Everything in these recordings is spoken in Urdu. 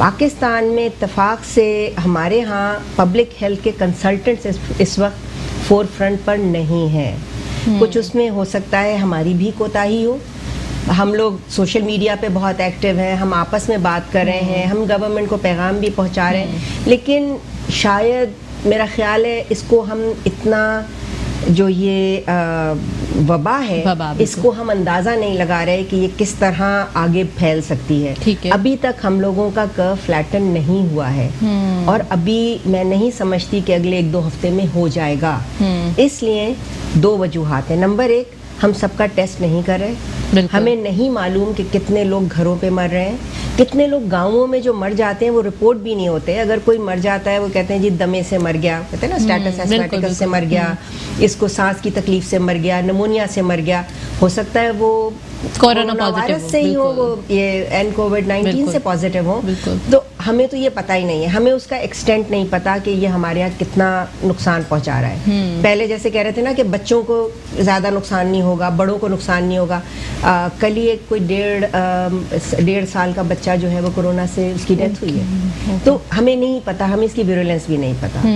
پاکستان میں اتفاق سے ہمارے ہاں پبلک ہیلتھ کے کنسلٹنٹس اس وقت فور فرنٹ پر نہیں ہیں. کچھ اس میں ہو سکتا ہے ہماری بھی کوتاہی ہو. ہم لوگ سوشل میڈیا پہ بہت ایکٹیو ہیں, ہم آپس میں بات کر رہے ہیں, ہم گورنمنٹ کو پیغام بھی پہنچا رہے ہیں, لیکن شاید میرا خیال ہے اس کو ہم اتنا جو یہ وبا ہے اس کو ہم اندازہ نہیں لگا رہے کہ یہ کس طرح آگے پھیل سکتی ہے. ابھی تک ہم لوگوں کا کرو فلیٹن نہیں ہوا ہے, اور ابھی میں نہیں سمجھتی کہ اگلے 1-2 ہفتے میں ہو جائے گا. اس لیے 2 وجوہات ہیں. نمبر 1, ہم سب کا ٹیسٹ نہیں کر رہے, ہمیں نہیں معلوم کہ کتنے لوگ گھروں پہ مر رہے ہیں, کتنے لوگ گاؤں میں جو مر جاتے ہیں وہ رپورٹ بھی نہیں ہوتے. اگر کوئی مر جاتا ہے وہ کہتے ہیں جی دمے سے مر گیا, کہتے ہیں نا اسٹیٹس ایسمیٹکس سے مر گیا, اس کو سانس کی تکلیف سے مر گیا, نمونیا سے مر گیا. ہو سکتا ہے وہ کورونا وائرس سے ہی ہو, وہ یہ کووڈ-19 سے پازیٹیو ہو. تو ہمیں تو یہ پتہ ہی نہیں ہے, ہمیں اس کا ایکسٹینٹ نہیں پتا کہ یہ ہمارے یہاں کتنا نقصان پہنچا رہا ہے. پہلے جیسے کہہ رہے تھے نا کہ بچوں کو زیادہ نقصان نہیں ہوگا, بڑوں کو نقصان نہیں ہوگا. کل ہی ایک کوئی 1.5 سال کا بچہ جو ہے وہ کورونا سے اس کی ڈیتھ ہوئی ہے. تو ہمیں نہیں پتا, ہمیں اس کی ویرولنس بھی نہیں پتا.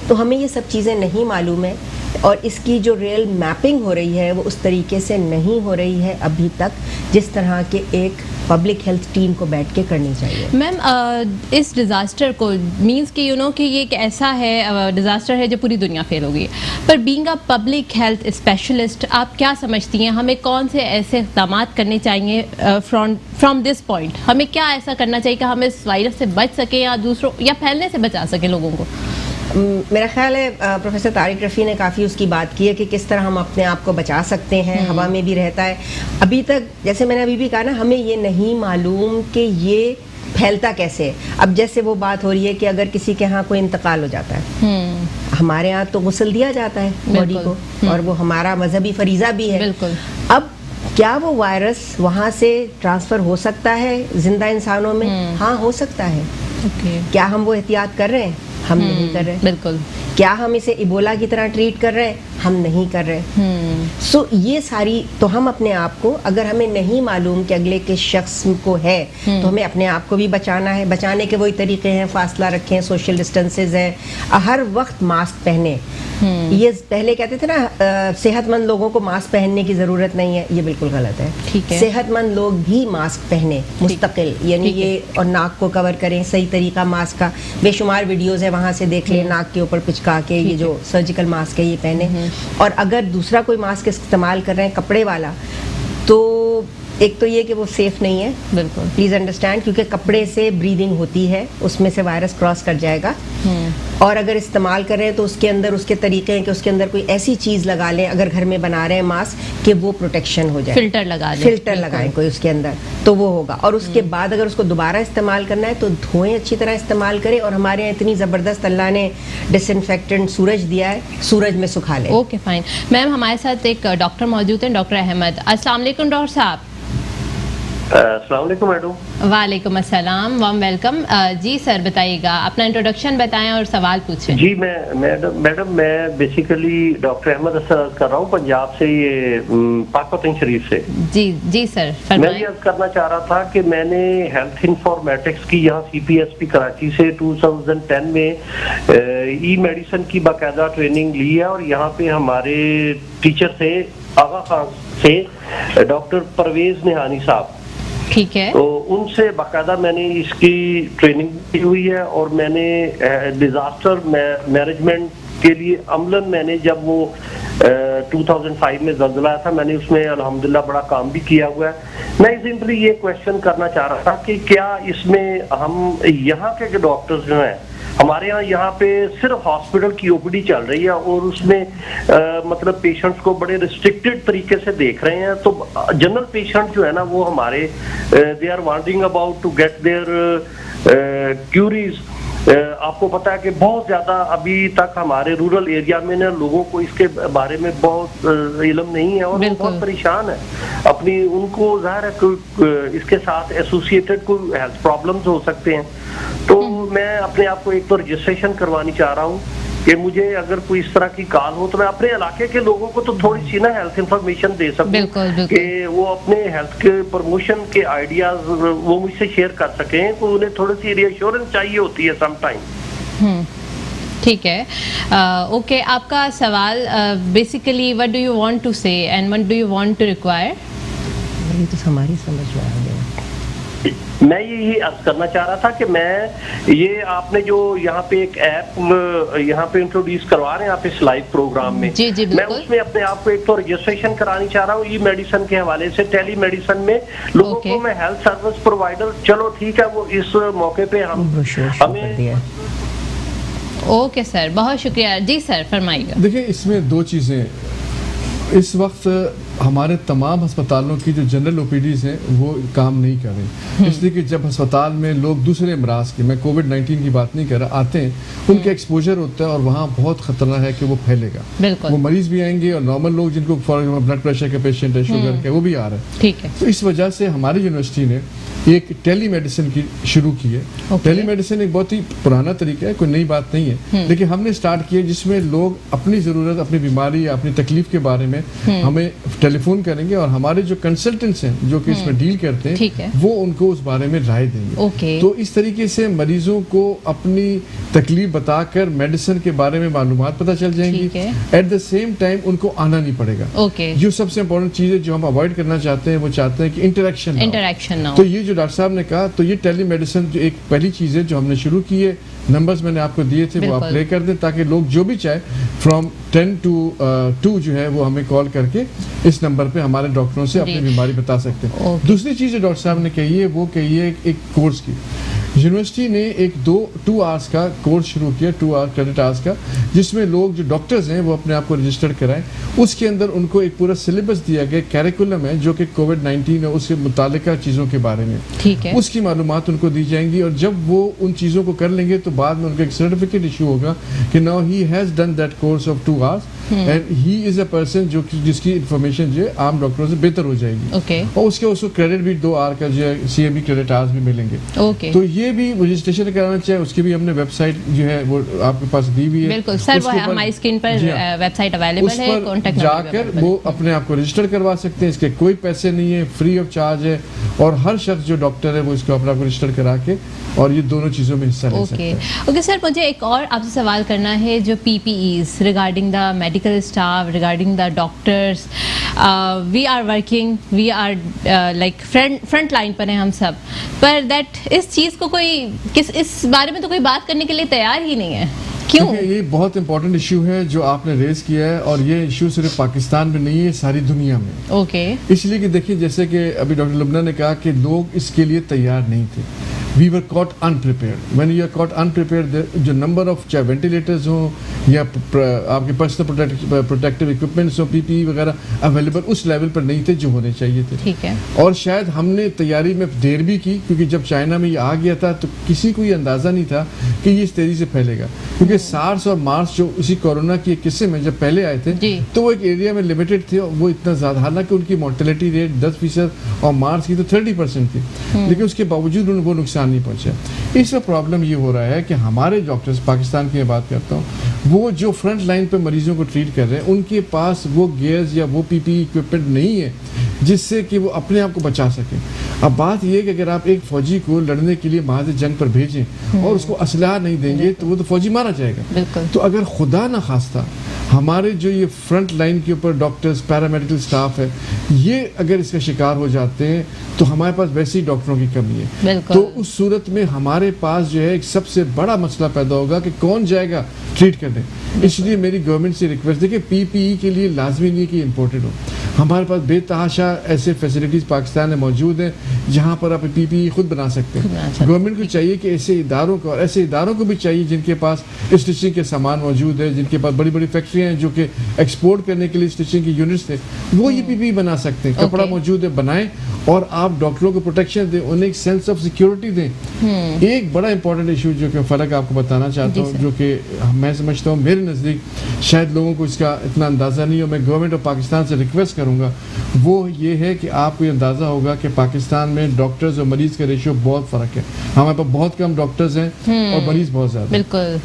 تو ہمیں یہ سب چیزیں نہیں معلوم ہے, اور اس کی جو ریئل میپنگ ہو رہی ہے وہ اس طریقے سے نہیں ہو رہی ہے ابھی تک جس طرح کے ایک پبلک ہیلتھ ٹیم کو بیٹھ کے کرنی چاہیے. میم اس ڈیزاسٹر کو مینس کہ کہ یہ ایک ایسا ہے ڈیزاسٹر ہے جو پوری دنیا فیل ہو گئی ہے, پر being a public health specialist آپ کیا سمجھتی ہیں ہمیں کون سے ایسے اقدامات کرنے چاہیے فرام دس پوائنٹ؟ ہمیں کیا ایسا کرنا چاہیے کہ ہم اس وائرس سے بچ سکیں یا دوسروں یا پھیلنے سے بچا سکیں لوگوں کو؟ میرا خیال ہے پروفیسر طارق رفیع نے کافی اس کی بات کی ہے کہ کس طرح ہم اپنے آپ کو بچا سکتے ہیں. ہوا میں بھی رہتا ہے. ابھی تک جیسے میں نے ابھی بھی کہا نا, ہمیں یہ نہیں معلوم کہ یہ پھیلتا کیسے ہے. اب جیسے وہ بات ہو رہی ہے کہ اگر کسی کے ہاں کوئی انتقال ہو جاتا ہے, ہمارے ہاں تو غسل دیا جاتا ہے باڈی کو, اور وہ ہمارا مذہبی فریضہ بھی ہے. اب کیا وہ وائرس وہاں سے ٹرانسفر ہو سکتا ہے زندہ انسانوں میں؟ ہاں ہو سکتا ہے. کیا ہم وہ احتیاط کر رہے ہیں؟ ہم نہیں کر رہے. بالکل. کیا ہم اسے ایبولا کی طرح ٹریٹ کر رہے ہیں؟ ہم نہیں کر رہے. سو یہ ساری, تو ہم اپنے آپ کو, اگر ہمیں نہیں معلوم کہ اگلے کے شخص کو ہے تو ہمیں اپنے آپ کو بھی بچانا ہے. بچانے کے وہی طریقے ہیں, فاصلہ رکھیں, سوشل ڈسٹینسز ہیں, ہر وقت ماسک پہنیں. یہ پہلے کہتے تھے نا صحت مند لوگوں کو ماسک پہننے کی ضرورت نہیں ہے, یہ بالکل غلط ہے. صحت مند لوگ بھی ماسک پہنے مستقل, یعنی یہ, اور ناک کو کور کریں صحیح طریقہ ماسک کا. بے شمار ویڈیوز ہیں, وہاں سے دیکھ لیں, ناک کے اوپر پچکا کے یہ جو سرجیکل ماسک ہے یہ پہنے. اور اگر دوسرا کوئی ماسک استعمال کر رہے ہیں کپڑے والا, تو ایک تو یہ کہ وہ سیف نہیں ہے, بالکل پلیز انڈرسٹینڈ, کیونکہ کپڑے سے بریدنگ ہوتی ہے, اس میں سے وائرس کراس کر جائے گا. اور اگر استعمال کر رہے ہیں تو اس کے اندر اس کے طریقے ہیں کہ اس کے اندر کوئی ایسی چیز لگا لیں, اگر گھر میں بنا رہے ہیں ماسک, کہ وہ پروٹیکشن ہو جائے. فلٹر لگائیں کوئی اس کے اندر, تو وہ ہوگا. اور اس کے بعد اگر اس کو دوبارہ استعمال کرنا ہے تو دھوئیں, اچھی طرح استعمال کریں. اور ہمارے یہاں اتنی زبردست اللہ نے ڈس انفیکٹنٹ سورج دیا ہے, سورج میں سکھا لیں. Okay fine. میم ہمارے ساتھ ایک ڈاکٹر موجود ہیں, ڈاکٹر احمد. السلام علیکم ڈاکٹر صاحب. السلام علیکم میڈم. وعلیکم السلام, وارم ویلکم. جی سر بتائیے گا, اپنا انٹروڈکشن بتائیں اور سوال پوچھیں. جی میڈم میں بیسیکلی ڈاکٹر احمد اسد کر رہا ہوں پنجاب سے, یہ پاکوتن شریف سے. جی سر میں یہ عرض کرنا چاہ رہا تھا کہ میں نے ہیلتھ انفارمیٹکس کی یہاں CPSP کراچی سے 2010 میں ای میڈیسن کی باقاعدہ ٹریننگ لی ہے, اور یہاں پہ ہمارے ٹیچر تھے آغا خان سے ڈاکٹر پرویز نہانی صاحب. ٹھیک ہے. تو ان سے باقاعدہ میں نے اس کی ٹریننگ کی ہوئی ہے, اور میں نے ڈیزاسٹر مینجمنٹ کے لیے عملاً میں نے جب وہ 2005 میں زلزلہ آیا تھا, میں نے اس میں الحمدللہ بڑا کام بھی کیا ہوا ہے. میں سمپلی یہ کویشچن کرنا چاہ رہا تھا کہ کیا اس میں ہم یہاں کے جو ڈاکٹرز جو ہیں ہمارے یہاں پہ صرف ہاسپٹل کی OPD چل رہی ہے, اور اس میں مطلب پیشنٹس کو بڑے ریسٹرکٹڈ طریقے سے دیکھ رہے ہیں, تو جنرل پیشنٹ جو ہے نا وہ ہمارے they are wandering about to get their queries. آپ کو پتا ہے کہ بہت زیادہ ابھی تک ہمارے رورل ایریا میں نا لوگوں کو اس کے بارے میں بہت علم نہیں ہے, اور وہ بہت پریشان ہے اپنی, ان کو ظاہر ہے اس کے ساتھ ایسوسیٹڈ کوئی ہیلتھ پرابلمز ہو سکتے ہیں. تو میں اپنے آپ کو ایک تو رجسٹریشن کروانی چاہ رہا ہوں کہ مجھے اگر کوئی اس طرح کی کال ہو تو میں اپنے علاقے کے لوگوں کو تو تھوڑی سی نا ہیلتھ انفارمیشن دے سکوں کہ وہ اپنے ہیلتھ کے پروموشن کے آئیڈیاز وہ مجھ سے شیئر کر سکیں. تو انہیں تھوڑی سی ری ایشورنس چاہیے ہوتی ہے سم ٹائم. ٹھیک ہے. اوکے, آپ کا سوال basically what do you want to say and what do you want to require? یہ تو ہماری سمجھ میں آ گیا. میں یہی عرض کرنا چاہ رہا تھا کہ میں یہ آپ نے جو یہاں پہ ایک ایپ یہاں پہ انٹروڈیوس کروا رہے ہیں آپ اس لائیو پروگرام میں, میں اس میں اپنے آپ کو ایک تو رجسٹریشن کرانی چاہ رہا ہوں ای میڈیسن کے حوالے سے. ٹیلی میڈیسن میں لوگوں کو میں ہیلتھ سروس پرووائڈر, چلو ٹھیک ہے, وہ اس موقع پہ ہمیں. اوکے سر, بہت شکریہ. جی سر فرمائیے گا. دیکھیں اس میں دو چیزیں, اس وقت ہمارے تمام ہسپتالوں کی جو جنرل او پی ڈیز ہیں وہ کام نہیں کر رہی, اس لیے کہ جب ہسپتال میں لوگ دوسرے امراض کے, میں کووڈ-19 کی بات نہیں کر رہا, آتے ہیں ان کا ایکسپوجر ہوتا ہے اور وہاں بہت خطرہ ہے کہ وہ پھیلے گا. وہ مریض بھی آئیں گے اور نارمل لوگ جن کو فار ایگزامپل بلڈ پریشر کا پیشنٹ ہے, شوگر کا, وہ بھی آ رہا ہے. ٹھیک ہے. تو اس وجہ سے ہماری یونیورسٹی نے ایک ٹیلی میڈیسن کی شروع کی ہے. ٹیلی میڈیسن ایک بہت ہی پرانا طریقہ ہے, کوئی نئی بات نہیں ہے, لیکن ہم نے اسٹارٹ کیا جس میں لوگ اپنی ضرورت, اپنی بیماری یا اپنی تکلیف کے بارے میں ہمیں ٹیلی فون کریں گے اور ہمارے جو کنسلٹنٹس ہیں جو کہ اس میں ڈیل کرتے ہیں وہ ان کو اس بارے میں رائے دیں گے. تو اس طریقے سے مریضوں کو اپنی تکلیف بتا کر میڈیسن کے بارے میں معلومات پتہ چل جائیں گی. ایٹ دا سیم ٹائم ان کو آنا نہیں پڑے گا. جو سب سے امپورٹنٹ چیز ہے جو ہم اوائڈ کرنا چاہتے ہیں, وہ چاہتے ہیں کہ انٹریکشن نہ ہو. تو یہ جو ڈاکٹر صاحب نے کہا, تو یہ ٹیلی میڈیسن جو ایک پہلی چیز ہے جو ہم نے شروع کی ہے. نمبرز میں نے آپ کو دیے تھے, وہ آپ پلے کر دیں تاکہ لوگ جو بھی چاہے فرام 10 to 2 جو ہے وہ ہمیں کال کر کے اس نمبر پہ ہمارے ڈاکٹروں سے اپنی بیماری بتا سکتے ہیں. دوسری چیز جو ڈاکٹر صاحب نے کہی ہے وہ کہی ہے ایک کورس کی. یونیورسٹی نے ایک 2 آورس کا کورس شروع کیا, 2 آور کریڈٹ آورس کا, جس میں لوگ جو ڈاکٹرز ہیں وہ اپنے آپ کو رجسٹر کرائیں. اس کے اندر ان کو ایک پورا سلیبس دیا گیا, کیریکولم ہے جو کہ کووڈ-19 ہے اس سے متعلقہ چیزوں کے بارے میں, اس کی معلومات ان کو دی جائیں گی. اور جب وہ ان چیزوں کو کر لیں گے تو بعد میں ان کا ایک سرٹیفکیٹ ایشو ہوگا کہ now he has done that course of 2 hours and he is a person جو جس کی انفارمیشن جو ہے عام ڈاکٹروں سے بہتر ہو جائے گی. اور اس کو کریڈٹ بھی 2 آور کا جو ہے C M B credit hours بھی ملیں گے. تو یہ بھی رجسٹریشن کرانا چاہے, اس کی بھی ہم نے ویب سائٹ جو ہے وہ آپ کے پاس دی ہوئی ہے. بالکل سر, وہ ہماری اسکرین پر ویب سائٹ اویلیبل ہے, کانٹیکٹ جا کر وہ اپنے آپ کو رجسٹر کروا سکتے ہیں. اس کے کوئی پیسے نہیں ہے, فری آف چارج ہے, اور ہر شخص جو ڈاکٹر ہے وہ اس کو اپنے آپ کو رجسٹر کرا کے اور یہ دونوں چیزوں میں حصہ لے سکتے ہیں. اوکے سر, مجھے ایک اور آپ سے سوال کرنا ہے جو P P as regarding the medical staff, regarding the doctors. We are working, we are like front line پر ہیں ہم سب, پر دیٹ اس چیز کو کوئی اس بارے میں تو کوئی بات کرنے کے لیے تیار ہی نہیں ہے. کیوں؟ یہ بہت امپورٹنٹ ایشو ہے جو آپ نے ریز کیا ہے, اور یہ ایشو صرف پاکستان میں نہیں ہے, ساری دنیا میں. اس لیے کہ دیکھیے جیسے کہ ابھی ڈاکٹر لبنہ نے کہا کہ لوگ اس کے لیے تیار نہیں تھے. We were caught unprepared. When you are caught unprepared, جو نمبر آف چاہے وینٹیلیٹرز ہوں یا آپ کے پرسنل پروٹیکٹیو اکوپمنٹس ہوں, پی پی ای وغیرہ اویلیبل اس لیول پر نہیں تھے جو ہونے چاہیے تھے. ٹھیک ہے. اور شاید ہم نے تیاری میں دیر بھی کی, کیونکہ جب چائنا میں یہ آ گیا تھا تو کسی کو یہ اندازہ نہیں تھا کہ یہ اس تیزی سے پھیلے گا, کیونکہ سارس اور مارس جو اسی کورونا کی ایک قصے میں جب پہلے آئے تھے تو وہ ایک ایریا میں لمیٹڈ تھے, وہ اتنا زیادہ, حالانکہ ان کی مورٹیلٹی ریٹ 10% اور مارس کی تو 30% تھی, لیکن اس کے باوجود ان کو نقصان نہیں پہنچا. اس میں پرابلم یہ ہو رہا ہے کہ ہمارے ڈاکٹرز, پاکستان کی میں بات کرتا ہوں, وہ جو فرنٹ لائن پہ مریضوں کو ٹریٹ کر رہے ہیں ان کے پاس وہ گیئرز یا وہ پی پی ای اکوپمنٹ نہیں ہے جس سے کہ وہ اپنے آپ کو بچا سکیں. اب بات یہ ہے کہ اگر آپ ایک فوجی کو لڑنے کے لیے محاذ جنگ پر بھیجیں اور اس کو اسلحہ نہیں دیں گے تو وہ تو فوجی مارا جائے گا. تو اگر خدا نہ خواستہ ہمارے جو یہ فرنٹ لائن کے اوپر ڈاکٹرز, پیرامیڈیکل اسٹاف ہے, یہ اگر اس کا شکار ہو جاتے ہیں تو ہمارے پاس ویسے ہی ڈاکٹروں کی کمی ہے. تو اس صورت میں ہمارے پاس جو ہے ایک سب سے بڑا مسئلہ پیدا ہوگا کہ کون جائے گا ٹریٹ کرنے. اس لیے میری گورنمنٹ سے ریکویسٹ ہے کہ پی پی ای کے لیے لازمی نہیں کہ امپورٹڈ ہو. ہمارے پاس بے تحاشا ایسے فیسلٹیز پاکستان میں موجود ہیں جہاں پر آپ پی پی ای خود بنا سکتے ہیں. گورنمنٹ کو چاہیے کہ ایسے اداروں کو, اور ایسے اداروں کو بھی چاہیے جن کے پاس اسٹیچنگ کے سامان موجود ہے, جن کے پاس بڑی بڑی فیکٹریاں ہیں جو کہ ایکسپورٹ کرنے کے لیے اسٹیچنگ کی یونٹس تھے, وہ یہ پی پی ای بنا سکتے ہیں. کپڑا موجود ہے, بنائیں, اور آپ ڈاکٹروں کو پروٹیکشن دیں, انہیں ایک سینس آف سیکیورٹی دیں. ایک بڑا امپورٹنٹ ایشو جو کہ فرق آپ کو بتانا چاہتا ہوں, جو کہ میں سمجھتا ہوں میرے نزدیک شاید لوگوں کو اس کا اتنا اندازہ نہیں ہو, میں گورنمنٹ آف پاکستان سے ریکویسٹ کروں گا, وہ یہ ہے کہ آپ کو یہ اندازہ ہوگا کہ پاکستان میں ڈاکٹرز اور مریض کا ریشو بہت فرق ہے. ہمارے پاس بہت کم ڈاکٹرز ہیں اور مریض بہت زیادہ. بالکل.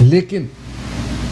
لیکن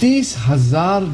30,000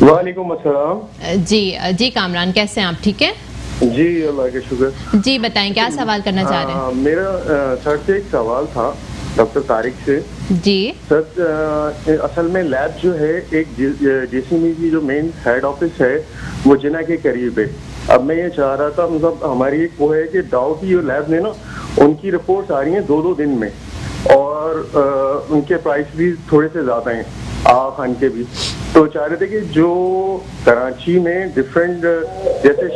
وعلیکم السلام. جی کامران کیسے ہیں آپ؟ ٹھیک ہے جی اللہ کا شکر. جی بتائیں کیا سوال کرنا چاہ رہے ہیں؟ میرا سر سے ایک سوال تھا ڈاکٹر طارق سے. جی سر اصل میں لیب جو ہے ایک جے سی بی کی جو مین ہیڈ آفس ہے وہ جنا کے قریب ہے. اب میں یہ چاہ رہا تھا مطلب ہماری ایک وہ ہے کہ ڈاؤ کی جو لیب ہے نا ان کی رپورٹس آ رہی ہیں 2 دن میں اور ان کے پرائس بھی تھوڑے سے زیادہ ہیں آغا خان کے بھی. تو چاہ رہے تھے کہ جو کراچی میں ڈفرینٹ جیسے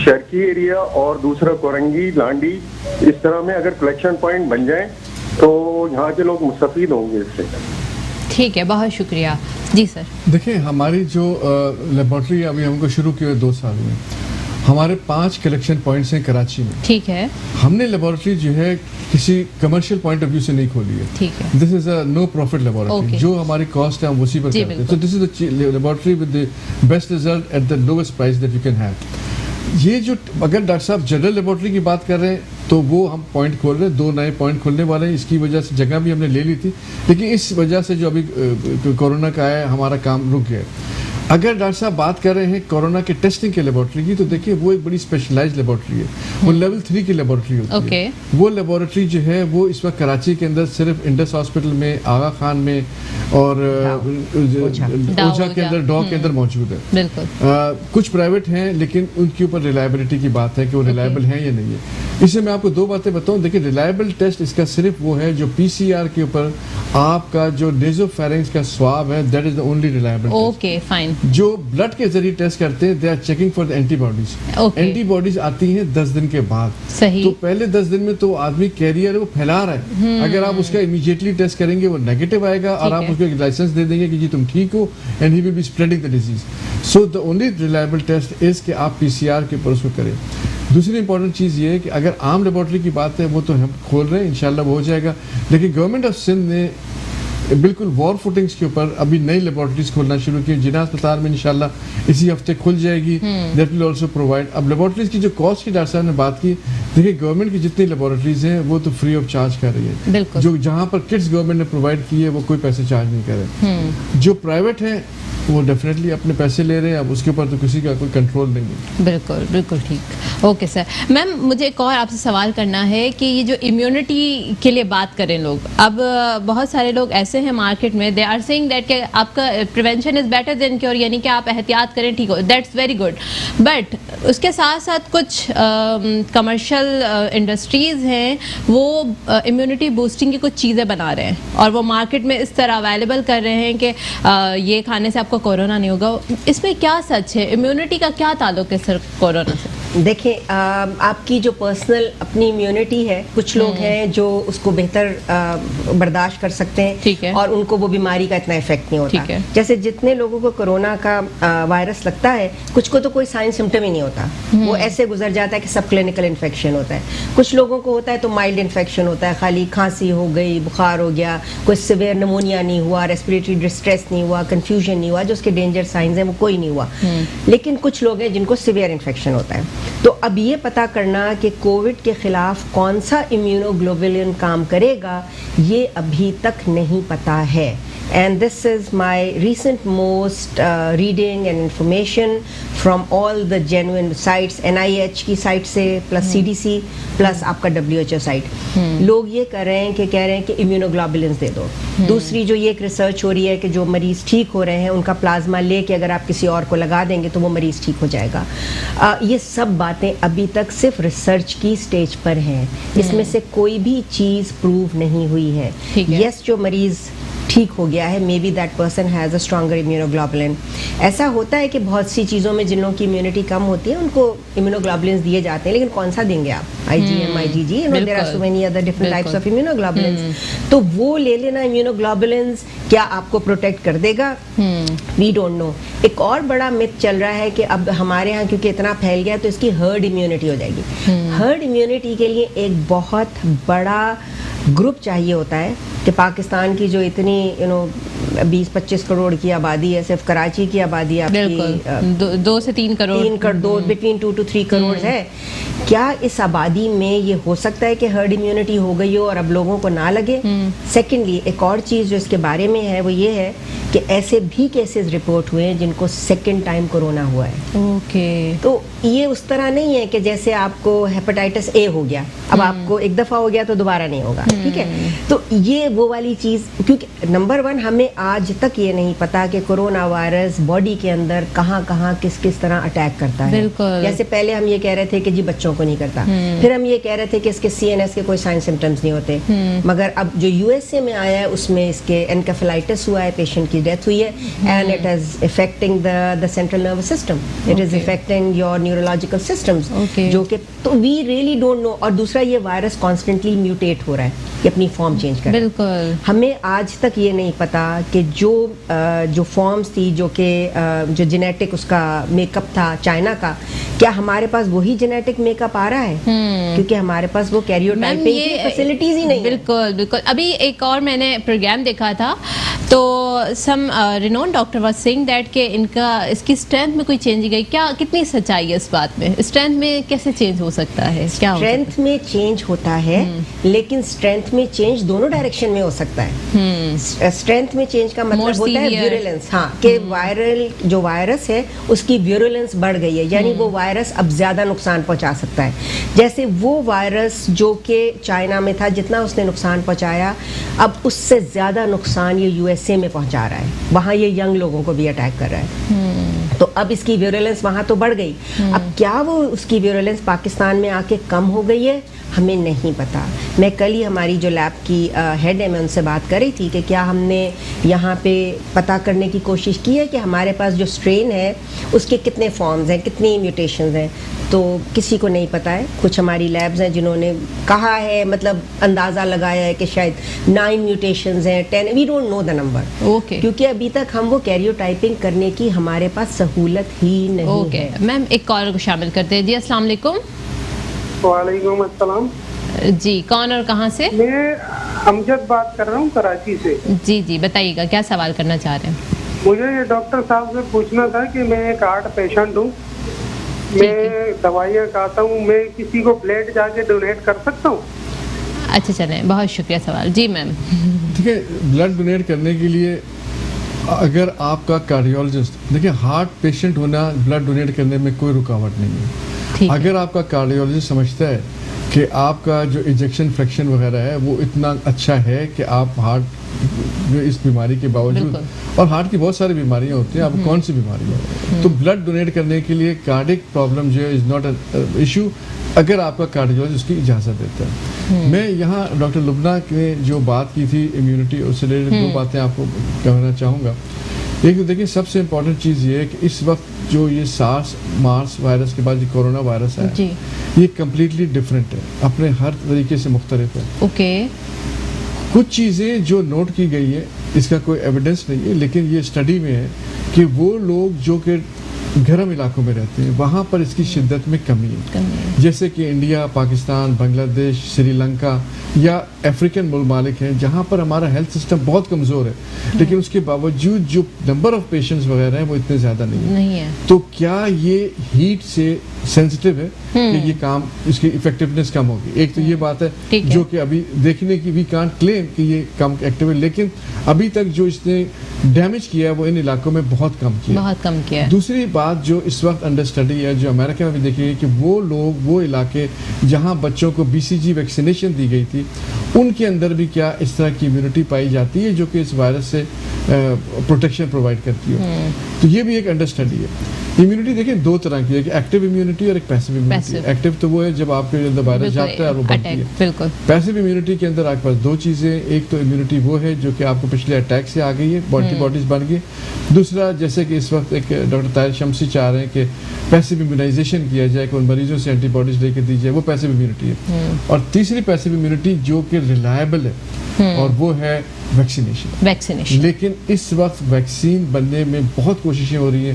شرکی ایریا اور دوسرا کورنگی لانڈی اس طرح میں اگر کلیکشن پوائنٹ بن جائیں تو یہاں کے لوگ مستفید ہوں گے اس سے. ٹھیک ہے بہت شکریہ. جی سر دیکھیں ہماری جو لیبارٹری ابھی ہم کو شروع کیے ہوئے 2 سال ہوئے, ہمارے 5 کلیکشن پوائنٹس ہیں کراچی میں. ٹھیک ہے ہم نے لیبارٹری جو ہے کسی کمرشل پوائنٹ آف ویو سے نہیں کھولی ہے. ٹھیک ہے دس is a know profit laboratory. جو ہماری کاسٹ ہے ہم اسی پر کرتے ہیں. تو this is a laboratory with the best result at the lowest price that you can have. یہ جو اگر ڈاکٹر صاحب جنرل لیبارٹری کی بات کر رہے ہیں تو وہ ہم پوائنٹ کھول رہے ہیں, 2 نئے پوائنٹ کھولنے والے ہیں. اس کی وجہ سے جگہ بھی ہم نے لے لی تھی لیکن اس وجہ سے جو ابھی کورونا کا ہے ہمارا کام رک گیا. اگر ڈاکٹر صاحب بات کر رہے ہیں کورونا کے ٹیسٹنگ کے لیبارٹری کی تو دیکھیے وہ ایک بڑی اسپیشلائز لیبارٹری ہے. وہ لیول 3 کی لیبارٹری ہوتی ہے. وہ لیبارٹری جو ہے وہ اس وقت کراچی کے اندر صرف انڈس ہاسپٹل میں, آغا خان میں اور اوجھا کے اندر, ڈاؤ کے اندر موجود ہے. بالکل کچھ پرائیویٹ ہیں لیکن ان کے اوپر ریلائبلٹی کی بات ہے کہ وہ ریلائبل ہیں یا نہیں ہے. اس سے میں آپ کو 2 باتیں بتاؤں. دیکھیں ریلائبل ٹیسٹ اس کا صرف وہ ہے جو پی سی آر کے اوپر آپ کا جو نیزو فیرنگس کا سواب ہے that is the only reliable. Okay fine. جو بلڈ کے ذریعے ٹیسٹ کرتے ہیں they are checking for the antibodies. Antibodies آتی ہیں 10 دن کے بعد. صحیح. تو پہلے 10 دن میں تو آدمی کیریئر ہے وہ پھیلا رہا ہے. اگر آپ اس کا امیڈیٹلی ٹیسٹ کریں گے وہ نیگیٹو آئے گا اور آپ اس کو ایک لائسنس دے دیں گے کہ جی تم ٹھیک ہو and he will be spreading the disease. So the only reliable test is کہ آپ پی سی آر کے اوپر اس کو کریں. دوسری امپورٹنٹ چیز یہ ہے کہ اگر عام لیبارٹری کی بات ہے وہ تو ہم کھول رہے ہیں انشاءاللہ وہ ہو جائے گا. لیکن گورنمنٹ آف سندھ نے بالکل وار فوٹنگس کے اوپر ابھی نئی لیبارٹریز کھولنا شروع کی. جناح اسپتال میں انشاءاللہ اسی ہفتے کھل جائے گی. That will also provide. اب لیبارٹریز کی جو کاسٹ کی ڈاکٹر صاحب نے بات کی, دیکھیے گورنمنٹ کی جتنی لیبارٹریز ہیں وہ تو فری آف چارج کر رہی ہے. جو جہاں پر کٹس گورنمنٹ نے پرووائڈ کی ہے وہ کوئی پیسے چارج نہیں کر رہے. جو پرائیویٹ ہیں وہ ڈیفینیٹلی اپنے پیسے لے رہے ہیں. اب اس کے اوپر تو کسی کا کوئی کنٹرول نہیں ہے. بالکل بالکل ٹھیک. Okay sir. میم مجھے ایک اور آپ سے سوال کرنا ہے کہ یہ جو امیونٹی کے لیے بات کریں لوگ, اب بہت سارے لوگ ایسے ہیں مارکیٹ میں دے آر سیئنگ دیٹ کہ آپ کا prevention is better than cure, یعنی کہ آپ احتیاط کریں ٹھیک ہو, دیٹس ویری گڈ. بٹ اس کے ساتھ ساتھ کچھ کمرشل انڈسٹریز ہیں وہ امیونٹی بوسٹنگ کی کچھ چیزیں بنا رہے ہیں اور وہ مارکیٹ میں اس طرح اویلیبل کر رہے ہیں کہ یہ کھانے سے آپ کو کورونا نہیں ہوگا. اس میں کیا سچ ہے؟ امیونٹی کا کیا تعلق ہے سر کورونا سے؟ دیکھیں آپ کی جو پرسنل اپنی امیونٹی ہے, کچھ لوگ ہیں جو اس کو بہتر برداشت کر سکتے ہیں اور ان کو وہ بیماری کا اتنا افیکٹ نہیں ہوتا. جیسے جتنے لوگوں کو کورونا کا وائرس لگتا ہے کچھ کو تو کوئی سائن سمٹم ہی نہیں ہوتا, وہ ایسے گزر جاتا ہے کہ سب کلینکل انفیکشن ہوتا ہے. کچھ لوگوں کو ہوتا ہے تو مائلڈ انفیکشن ہوتا ہے, خالی کھانسی ہو گئی, بخار ہو گیا, کوئی سیویئر نمونیا نہیں ہوا, ریسپریٹری ڈسٹریس نہیں ہوا, کنفیوژن نہیں ہوا, جو اس کے ڈینجر سائنز ہیں وہ کوئی نہیں ہوا. لیکن کچھ لوگ ہیں جن کو سیویئر انفیکشن ہوتا ہے. تو اب یہ پتا کرنا کہ کووڈ کے خلاف کون سا امیونوگلوبولن کام کرے گا یہ ابھی تک نہیں پتا ہے. And this is my recent most reading and information from all the genuine sites, NIH کی سائٹ سے پلس CDC پلس آپ کا WHO سائٹ. لوگ یہ کر رہے ہیں کہ کہہ رہے ہیں کہ امیونوگلوبولنس دے دو. دوسری جو یہ ایک ریسرچ ہو رہی ہے کہ جو مریض ٹھیک ہو رہے ہیں ان کا پلازما لے کے اگر آپ کسی اور کو لگا دیں گے تو وہ مریض ٹھیک ہو جائے گا. یہ سب باتیں ابھی تک صرف ریسرچ کی سٹیج پر ہیں, اس میں سے کوئی بھی چیز پروو نہیں ہوئی ہے. یس جو مریض ٹھیک ہو گیا ہے may be that person has a stronger immunoglobulin. ایسا ہوتا ہے کہ بہت سی چیزوں میں جن لوگوں کی امیونٹی کم ہوتی ہے ان کو امیونوگلوبولنس دیے جاتے ہیں, لیکن کون سا دیں گے آپ؟ IgM, IgG, there are so many other different types of immunoglobulins. تو وہ لے لینا امیونوگلوبولنس کیا آپ کو پروٹیکٹ کر دے گا؟ وی ڈونٹ نو. ایک اور بڑا مت چل رہا ہے کہ اب ہمارے ہاں کیونکہ اتنا پھیل گیا تو اس کی ہرڈ امیونٹی ہو جائے گی. ہرڈ امیونٹی کے لیے ایک بہت بڑا گروپ چاہیے ہوتا ہے کہ پاکستان کی جو اتنی 20-25 کروڑ کی آبادی ہے, صرف کراچی کی آبادی آپ کی 2 سے 3 کروڑ, بٹوین 2 to 3 کروڑ ہے. کیا اس آبادی میں یہ ہو سکتا ہے کہ ہرڈ امیونٹی ہو گئی ہو اور اب لوگوں کو نہ لگے؟ سیکنڈلی ایک اور چیز جو اس کے بارے میں ہے وہ یہ ہے کہ ایسے بھی کیسز رپورٹ ہوئے ہیں جن کو سیکنڈ ٹائم کورونا ہوا ہے. اوکے. تو یہ اس طرح نہیں ہے کہ جیسے آپ کو ہیپاٹائٹس اے ہو گیا, اب آپ کو ایک دفعہ ہو گیا تو دوبارہ نہیں ہوگا, ٹھیک ہے. تو یہ وہ والی چیز, کیونکہ نمبر 1 ہمیں آج تک یہ نہیں پتا کہ کورونا وائرس باڈی کے اندر کہاں کہاں کس طرح اٹیک کرتا ہے. بالکل. جیسے پہلے ہم یہ کہہ رہے تھے کہ جی بچوں کو نہیں کرتا, پھر ہم یہ کہہ رہے تھے کہ اس کے CNS کے کوئی سائن سمٹمز نہیں ہوتے, مگر اب جو USA میں آیا ہے اس میں اس کے انکیفلائٹس ہوا ہے, پیشنٹ کی ڈیتھ ہوئی ہے, and it is affecting the central nervous system, it is affecting your neurological systems, جو کہ تو وی ریئلی ڈونٹ نو. اور دوسرا یہ وائرس کانسٹنٹلی میوٹیٹ ہو رہا ہے, یہ اپنی فارم چینج کر رہا ہے. بالکل. ہمیں آج تک یہ نہیں پتا کہ جو فارمز تھی, جو کہ جو جینیٹک اس کا میک اپ تھا چائنا کا, کیا ہمارے پاس وہی جینیٹک میک اپ آ رہا ہے, کیونکہ ہمارے پاس وہ کیریوٹائپنگ کی فیسلٹیز ہی نہیں. بالکل بالکل. ابھی ایک اور میں نے پروگرام دیکھا تھا تو سم رینون ڈاکٹر واز سیئنگ دیٹ کہ اس کی اسٹرینتھ میں کوئی چینج گئی, کیا کتنی سچائی ہے اس بات میں؟ اسٹرینتھ میں کیسے چینج ہو سکتا ہے؟ کیا اسٹرینتھ میں چینج ہوتا ہے, لیکن اسٹرینتھ میں چینج دونوں ڈائریکشن میں ہو سکتا ہے. اسٹرینتھ میں چینج کا مطلب ہوتا ہے ویرولنس, ہاں, کہ جو وائرس ہے اس کی ویرولنس بڑھ گئی ہے, یعنی وہ وائرس اب زیادہ نقصان پہنچا سکتا ہے. جیسے وہ وائرس جو کہ چائنا میں تھا, جتنا اس نے نقصان پہنچایا, اب اس سے زیادہ نقصان یہ USA میں پہنچا رہا ہے, وہاں یہ ینگ لوگوں کو بھی اٹیک کر رہا ہے. تو اب اس کی ویرولنس وہاں تو بڑھ گئی, اب کیا وہ اس کی ویرولنس پاکستان میں آ کے کم ہو گئی ہے, ہمیں نہیں پتا. میں کل ہی ہماری جو لیب کی ہیڈ ہے, میں ان سے بات کر رہی تھی کہ کیا ہم نے یہاں پہ پتہ کرنے کی کوشش کی ہے کہ ہمارے پاس جو اسٹرین ہے اس کے کتنے فارمز ہیں, کتنی میوٹیشنز ہیں. تو کسی کو نہیں پتا ہے. کچھ ہماری لیبز ہیں جنہوں نے کہا ہے, مطلب اندازہ لگایا ہے کہ شاید 9 میوٹیشنز ہیں, 10, we don't know the number. Okay. کیونکہ ابھی تک ہم وہ کیریوٹائپنگ کرنے کی ہمارے پاس سہولت ہی نہیں ہے. میم ایک کالر کو شامل کرتے ہیں. جی السلام علیکم. وعلیکم السلام. جی کون اور کہاں سے؟ میں امجد بات کر رہا ہوں کراچی سے. جی جی بتائیے گا, کیا سوال کرنا چاہ رہے ہیں؟ مجھے یہ ڈاکٹر صاحب سے پوچھنا تھا کہ میں ایک ہارٹ پیشنٹ ہوں, میں دوائیاں کھاتا ہوں, میں کسی کو بلڈ جا کے ڈونیٹ کر سکتا ہوں؟ اچھا چلیں, بہت شکریہ سوال. جی میم. ٹھیک ہے, بلڈ ڈونیٹ کرنے کے لیے اگر آپ کا کارڈیولوجسٹ, دیکھیں ہارٹ پیشنٹ ہونا بلڈ ڈونیٹ کرنے میں کوئی رکاوٹ نہیں ہے. اگر آپ کا کارڈیولوجسٹ سمجھتا ہے کہ آپ کا جو انجیکشن فریکشن وغیرہ ہے وہ اتنا اچھا ہے کہ آپ ہارٹ جو اس بیماری کے باوجود, اور ہارٹ کی بہت ساری بیماریاں ہوتی ہیں, آپ کون سی بیماری ہے, تو بلڈ ڈونیٹ کرنے کے لیے کارڈک پرابلم جو ہے از ناٹ این ایشو اگر آپ کا کارڈیولوجسٹ اس کی اجازت دیتا ہے. میں یہاں ڈاکٹر لبنہ نے جو بات کی تھی امیونٹی, اس سے ریلیٹڈ 2 باتیں آپ کو کہنا چاہوں گا. ایک تو دیکھیں سب سے امپورٹنٹ چیز یہ ہے کہ اس وقت جو یہ مارس وائرس کے بعد یہ کورونا وائرس ہے, یہ کمپلیٹلی ڈفرینٹ ہے, اپنے ہر طریقے سے مختلف ہے. اوکے. کچھ چیزیں جو نوٹ کی گئی ہے اس کا کوئی ایویڈنس نہیں ہے, لیکن یہ اسٹڈی میں ہے کہ وہ لوگ جو کہ گرم علاقوں میں رہتے ہیں وہاں پر اس کی شدت میں کمی ہے, جیسے کہ انڈیا, پاکستان, بنگلہ دیش, سری لنکا یا افریقن ممالک ہیں جہاں پر ہمارا ہیلتھ سسٹم بہت کمزور ہے, لیکن اس کے باوجود جو نمبر آف پیشنٹس وغیرہ ہیں وہ اتنے زیادہ نہیں ہے. تو کیا یہ ہیٹ سے سینسٹیو ہے کہ یہ کام, اس کی افیکٹونیس کم ہوگی؟ ایک تو یہ بات ہے جو کہ ابھی دیکھنے کی وی کانٹ کلیم کہ یہ کم ایکٹیو ہے, لیکن ابھی تک جو اس نے ڈیمیج کیا ہے وہ ان علاقوں میں بہت کم کیا. دوسری بات جو اس وقت انڈر اسٹڈی ہے, جو امریکہ میں بھی دیکھی گئی, کہ وہ لوگ, وہ علاقے جہاں بچوں کو BCG ویکسینیشن دی گئی تھی, ان کے اندر بھی کیا اس طرح کی امیونٹی پائی جاتی ہے جو کہ اس وائرس سے پروٹیکشن پرووائڈ کرتی ہو. تو یہ بھی ایک انڈر اسٹڈی ہے. امیونٹی دیکھیں 2 طرح کی ہے, ایک ایکٹیو امیونٹی اور ایک پیسو امیونٹی. ایکٹیو تو وہ ہے جب آپ کے اندر وائرس جاتا ہے اور وہ بڑھتی ہے. پیسو امیونٹی کے اندر آپ کے پاس 2 چیزیں, ایک تو امیونٹی وہ ہے جو کہ آپ کو پچھلے اٹیک سے آ گئی ہے, باڈیز بن گئی. دوسرا جیسے کہ اس وقت ایک ڈاکٹر طاہر شمسی چاہ رہے ہیں کہ پیسو امیونائزیشن کیا جائے, کہ ان مریضوں سے اینٹی باڈیز لے کے دی جائے, وہ پیسو امیونٹی ہے. اور تیسری پیسو امیونٹی جو کہ ریلائبل ہے, اور وہ ہے ویکسینیشن. لیکن اس وقت ویکسین بننے میں بہت کوششیں ہو رہی ہیں,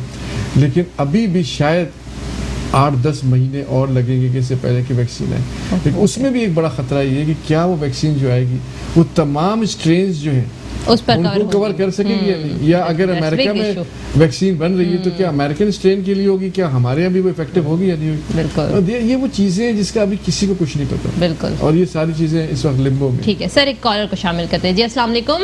لیکن ابھی بھی شاید 8-10 مہینے اور لگیں گے کہ اس سے پہلے کہ ویکسین آئے. لیکن اس میں بھی ایک بڑا خطرہ یہ ہے کہ کیا وہ ویکسین جو آئے گی وہ تمام اسٹرینز جو ہیں اس پر کور کر سکے گی یا نہیں, یا اگر امریکہ میں ویکسین بن رہی ہے تو کیا امریکن اسٹرین کے لیے ہوگی, کیا ہمارے یہاں بھی وہ افیکٹو ہوگی یا نہیں ہوگی. یہ وہ چیزیں ہیں جس کا ابھی کسی کو کچھ نہیں پتا. بالکل. اور یہ ساری چیزیں اس وقت لمبو میں. ٹھیک ہے سر, ایک کالر کو شامل کرتے ہیں. جی السلام علیکم.